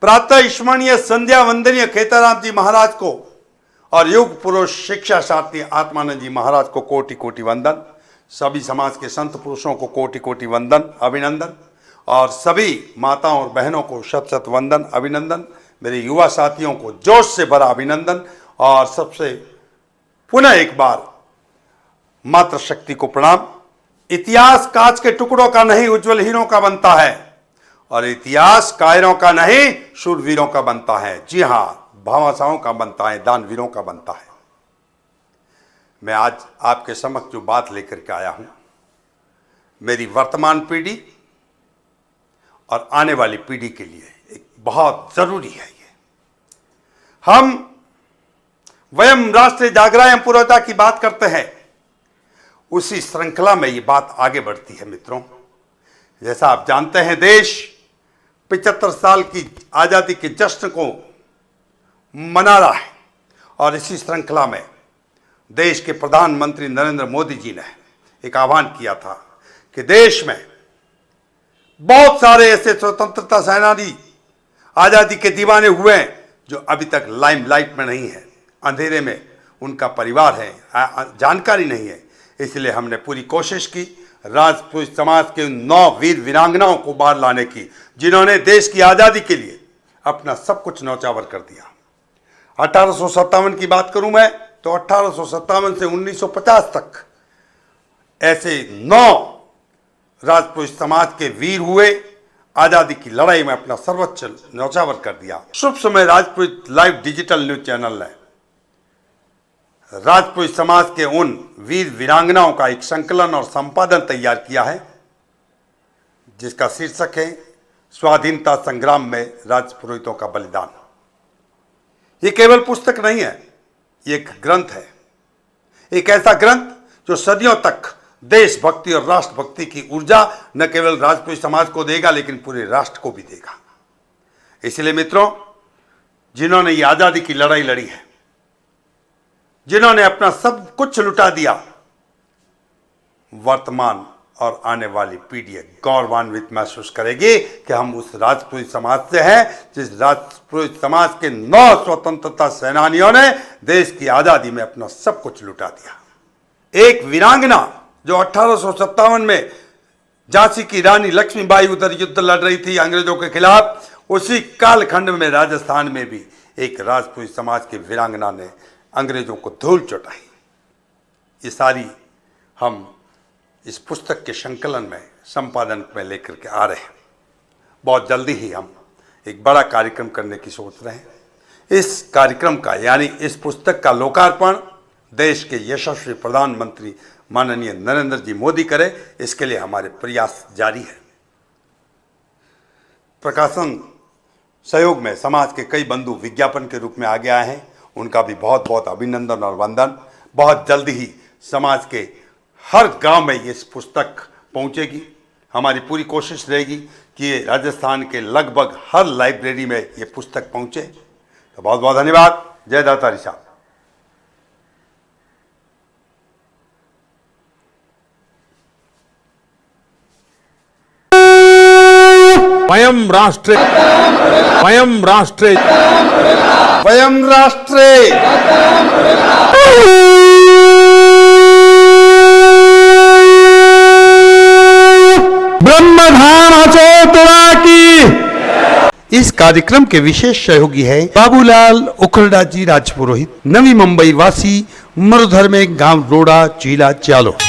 प्रातः स्मरणीय संध्या वंदनीय खेताराम जी महाराज को और युग पुरुष शिक्षा शास्त्री आत्मानंद जी महाराज को कोटि कोटि वंदन। सभी समाज के संत पुरुषों को कोटि कोटि वंदन अभिनंदन और सभी माताओं और बहनों को शत शत वंदन अभिनंदन। मेरे युवा साथियों को जोश से भरा अभिनंदन और सबसे पुनः एक बार मातृशक्ति को प्रणाम। इतिहास कांच के टुकड़ों का नहीं उज्जवल हीरों का बनता है और इतिहास कायरों का नहीं शूरवीरों का बनता है। जी हाँ, भामाशाहों का बनता है, दानवीरों का बनता है। मैं आज आपके समक्ष जो बात लेकर के आया हूं, मेरी वर्तमान पीढ़ी और आने वाली पीढ़ी के लिए एक बहुत जरूरी है। ये हम वयम राष्ट्र जागरायम पुरोधा की बात करते हैं, उसी श्रृंखला में ये बात आगे बढ़ती है। मित्रों, जैसा आप जानते हैं, देश 75 साल की आजादी के जश्न को मना रहा है और इसी श्रृंखला में देश के प्रधानमंत्री नरेंद्र मोदी जी ने एक आह्वान किया था कि देश में बहुत सारे ऐसे स्वतंत्रता सेनानी आजादी के दीवाने हुए हैं जो अभी तक लाइमलाइट में नहीं है, अंधेरे में उनका परिवार है, जानकारी नहीं है। इसलिए हमने पूरी कोशिश की राजपूत समाज के 9 वीर वीरांगनाओं को बाहर लाने की, जिन्होंने देश की आजादी के लिए अपना सब कुछ न्यौछावर कर दिया। 1857 की बात करूं मैं तो 1857 से 1950 तक ऐसे 9 राजपूत समाज के वीर हुए, आजादी की लड़ाई में अपना सर्वोच्च न्यौछावर कर दिया। शुभ समय Rajput live digital news channel ने राजपूत समाज के उन वीर वीरांगनाओं का एक संकलन और संपादन तैयार किया है, जिसका शीर्षक है स्वाधीनता संग्राम में राजपुरोहितों का बलिदान। ये केवल पुस्तक नहीं है, ये एक ग्रंथ है, एक ऐसा ग्रंथ जो सदियों तक देशभक्ति और राष्ट्रभक्ति की ऊर्जा न केवल राजपूत समाज को देगा लेकिन पूरे राष्ट्र को भी देगा। इसलिए मित्रों, जिन्होंने ये आजादी की लड़ाई लड़ी है, जिन्होंने अपना सब कुछ लुटा दिया, वर्तमान और आने वाली पीढ़ी गौरवान्वित महसूस करेगी कि हम उस राजपूत समाज से हैं जिस राजपूत समाज के 9 स्वतंत्रता सेनानियों ने देश की आजादी में अपना सब कुछ लुटा दिया। एक वीरांगना जो 1857 में झांसी की रानी लक्ष्मीबाई उधर युद्ध लड़ रही थी अंग्रेजों के खिलाफ, उसी कालखंड में राजस्थान में भी एक राजपूत समाज के वीरांगना ने अंग्रेजों को धूल चटाई। ये सारी हम इस पुस्तक के संकलन में संपादन में लेकर के आ रहे हैं। बहुत जल्दी ही हम एक बड़ा कार्यक्रम करने की सोच रहे हैं। इस कार्यक्रम का यानी इस पुस्तक का लोकार्पण देश के यशस्वी प्रधानमंत्री माननीय नरेंद्र जी मोदी करे, इसके लिए हमारे प्रयास जारी है। प्रकाशन सहयोग में समाज के कई बंधु विज्ञापन के रूप में आगे आए हैं, उनका भी बहुत बहुत अभिनंदन और वंदन। बहुत जल्दी ही समाज के हर गांव में ये पुस्तक पहुंचेगी। हमारी पूरी कोशिश रहेगी कि ये राजस्थान के लगभग हर लाइब्रेरी में ये पुस्तक पहुंचे। तो बहुत बहुत धन्यवाद। जय दातारी साहब। वयम राष्ट्रे वयम राष्ट्रे वयम राष्ट्रे इस कार्यक्रम के विशेष सहयोगी है बाबूलाल उखरडा जी राजपुरोहित, नवी मुंबई वासी, मरुधर में गांव रोड़ा, जिला जालोर।